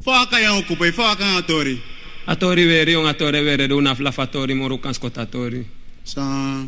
Foca yang ocupa e foca ang atori. Atori veri un atore veri una flafatori morukan skotatori. Sa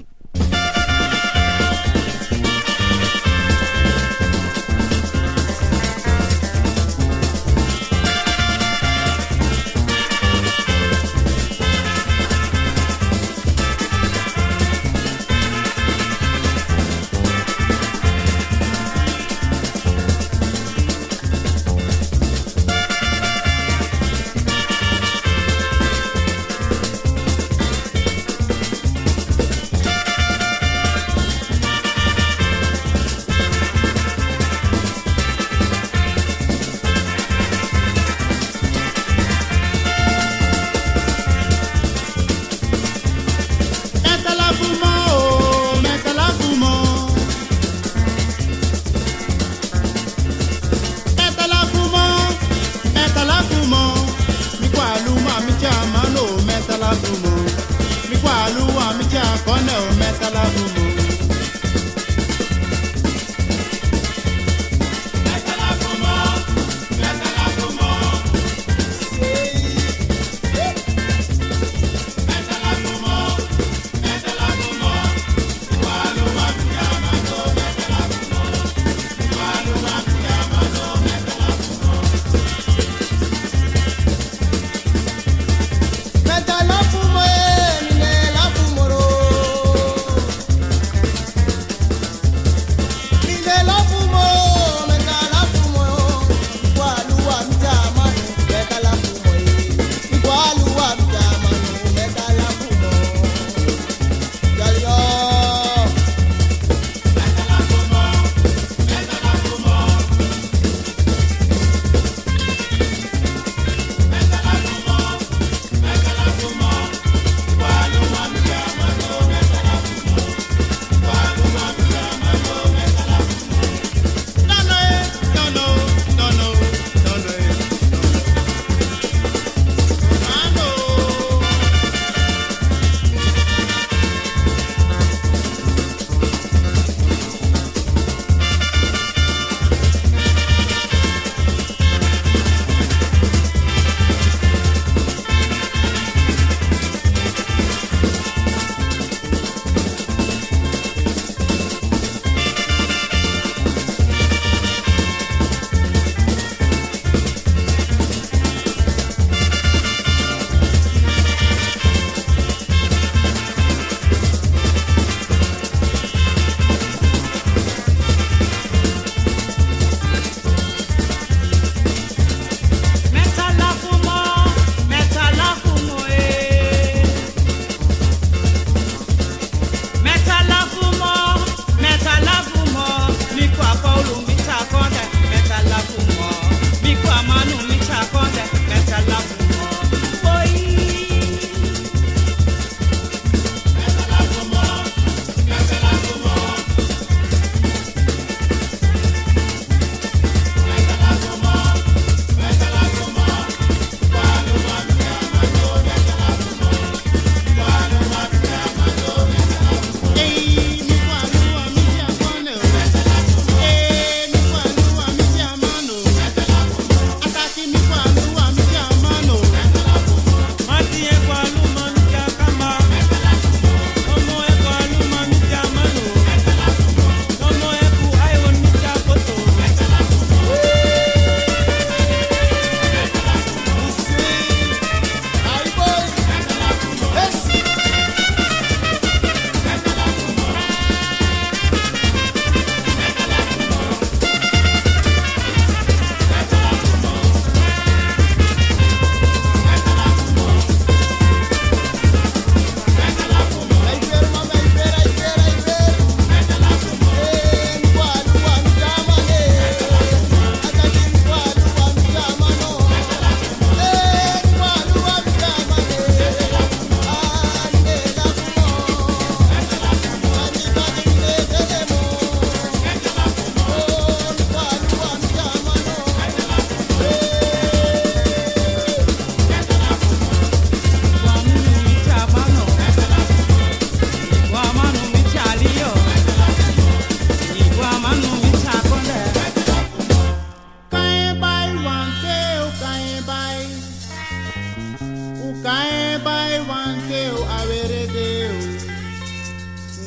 wanteo aweredeo.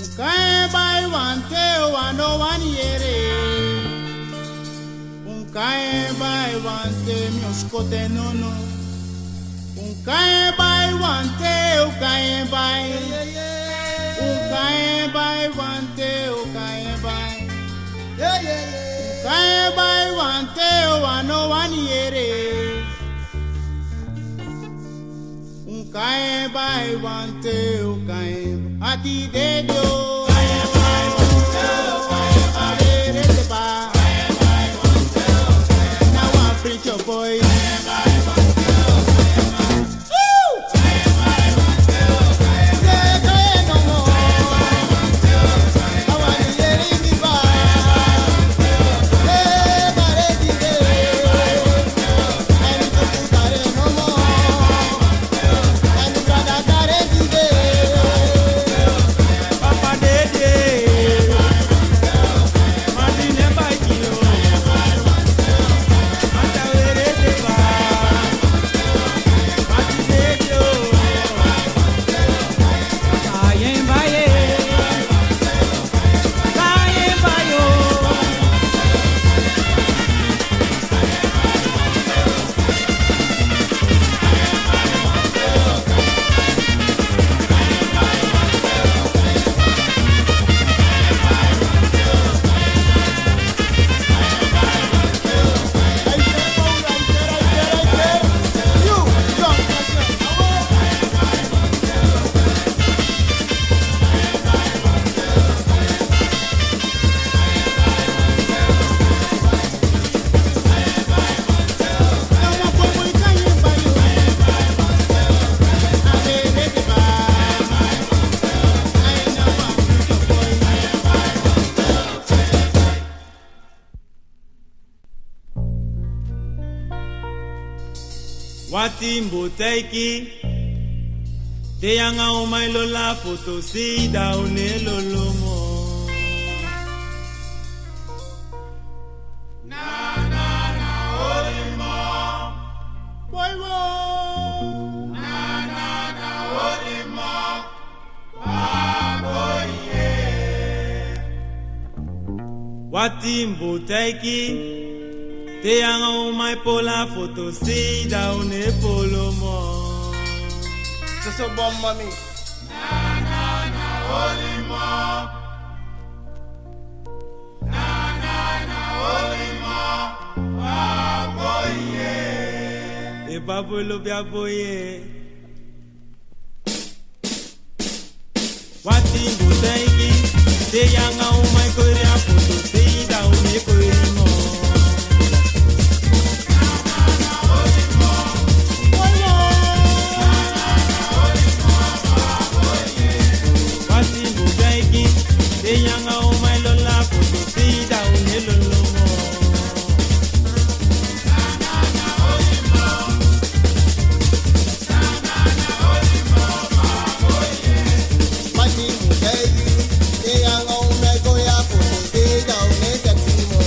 Unkae bai wanteo ano waniere. Unkae bai wante mioskote nono. Unkae bai wanteo kae bai. Unkae bai wanteo kae bai. Unkae bai wanteo ano waniere. Unkae bai wanteo kae ati dedo. Kae bai wanteo kae bai rete ba. Kae bai wanteo kae now I preach your boy. Kae bai wanteo kae bai. Woo! Kae bai wanteo kae bai. Kae no more. Kae wanteo kae bai. Awani yeri mi ba. Kae bare di de. Ani to kare no more. Papa Dede, Madine Baikio, Matawere Deba, Matidejo, Kayen Baye, Kayen Bayo. Watimbo teiki te yanga o mai lo la foto si da o ne lo mo na o mo boy wo na o mo ba boy ye Watimbo teiki te yanga o mai pola foto si da une polo mo. So bomb mommy. Na holy mo. Na holy mo. Baboye. E babolo biaboye. Wati butaiki te yanga o mai korea foto si da une polo mo. Yanga o mai lo la foto si da un hello lo mo na olimo ba boye Mati mutegi te yanga o mai koya foto si da un sexy mo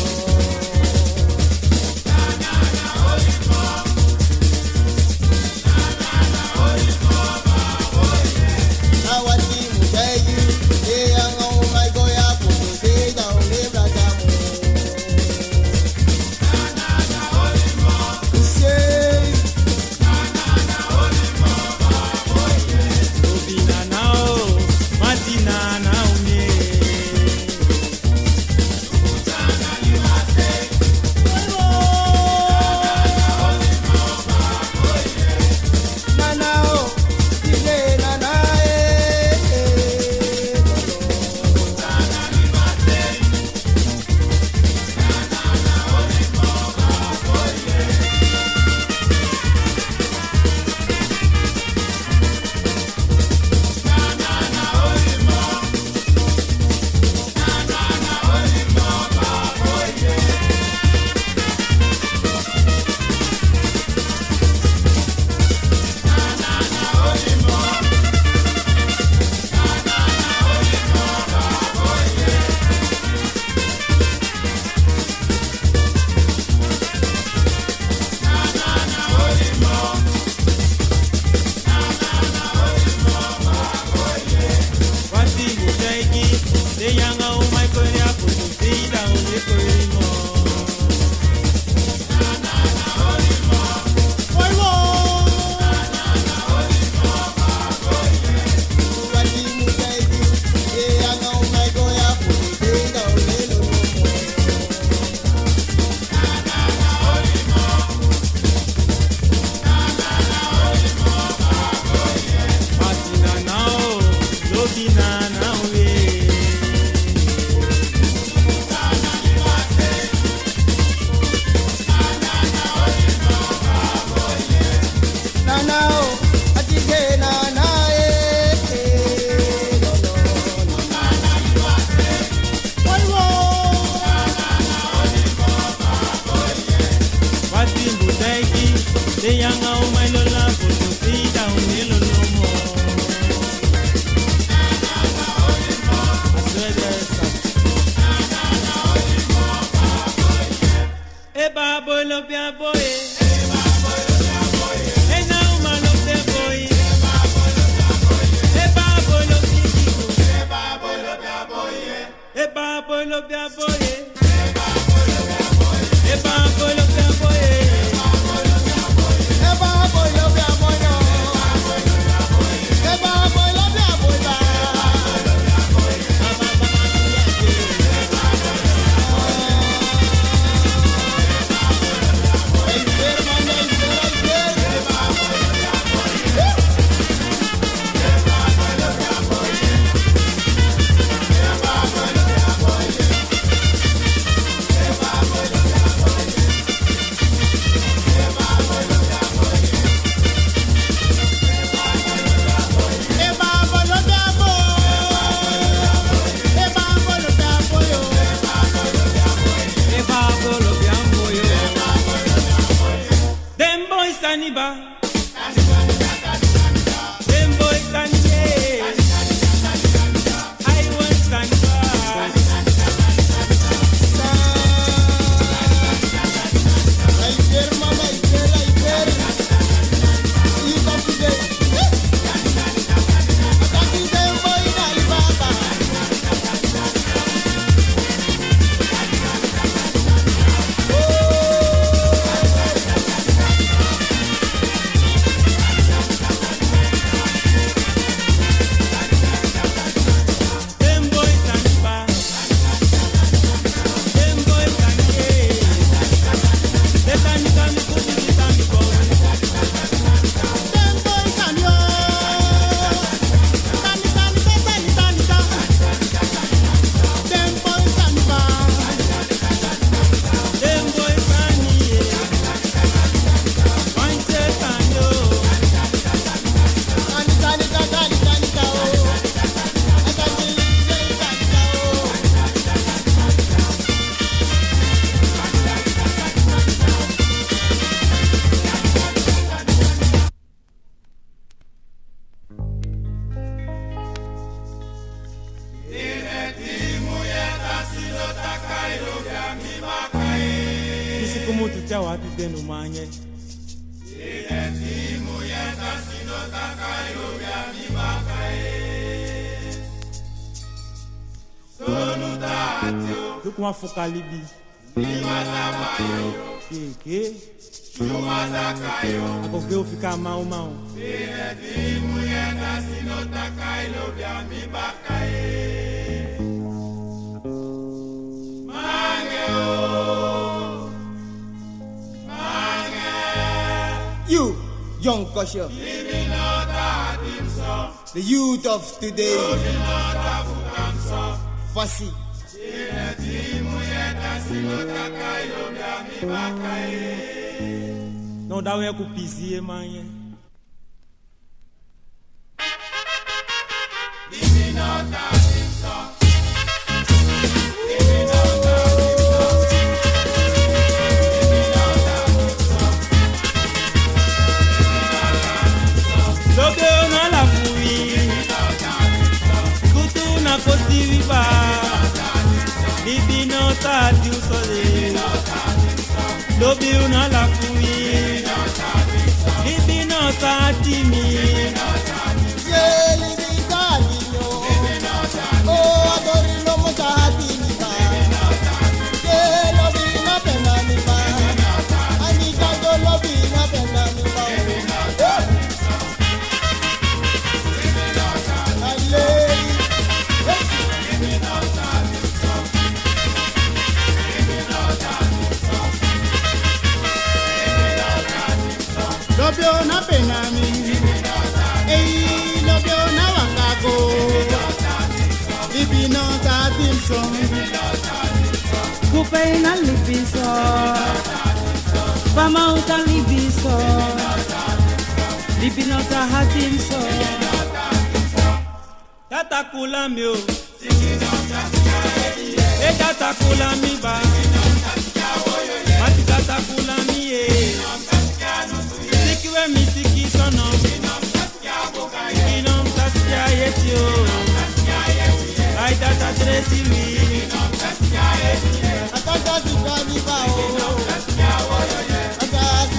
Uma focalibi. Que? Porque eu ficar mal. You, young Kosher, the youth of today, Fassi. Não dá uma cupizinha, mãe. Lobeu na la fui, kutu na kosi viva, bibi no ta diu sole. Lobeu na la fui, bibi no ta timi. Yeah, libi kadino, oh adori no mutahati ba. Yeah, lobi na pena ni ba, anika do lobi na pena ni ba. Lobio na penami, lobio na wangago, libi no tatimson, Coupe na libiso, Pama uta libiso, Libi nota hatimso. Tata kula mi o, tata kula mi ba, mati tata kula mi e. Sikiwe mi siki sono, inom taskia yetio, ay tata dresi mi, ataka zikani ba o, ataka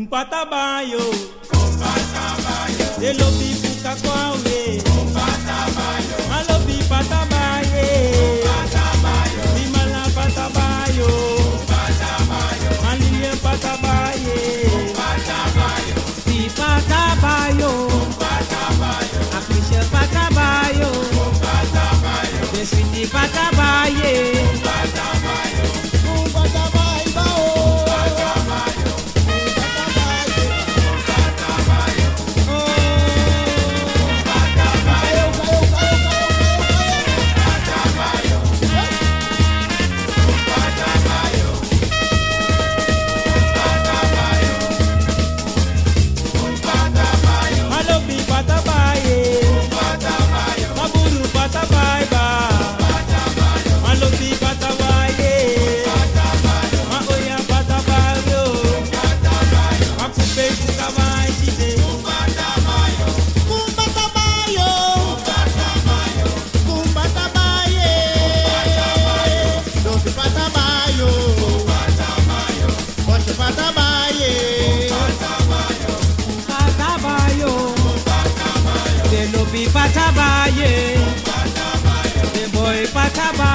Patabayo, de lobi puka kwawe, malobi patabaye, dimala patabayo, maliye patabaye, Di patabayo, Akisha patabayo, Beswiti patabaye, malobi patabaye, maburu patabaye ba, malobi patabaye, maoya patabayo, makupe kukabaye chide. patabayo, De lobi patabaye, De boy patabaye.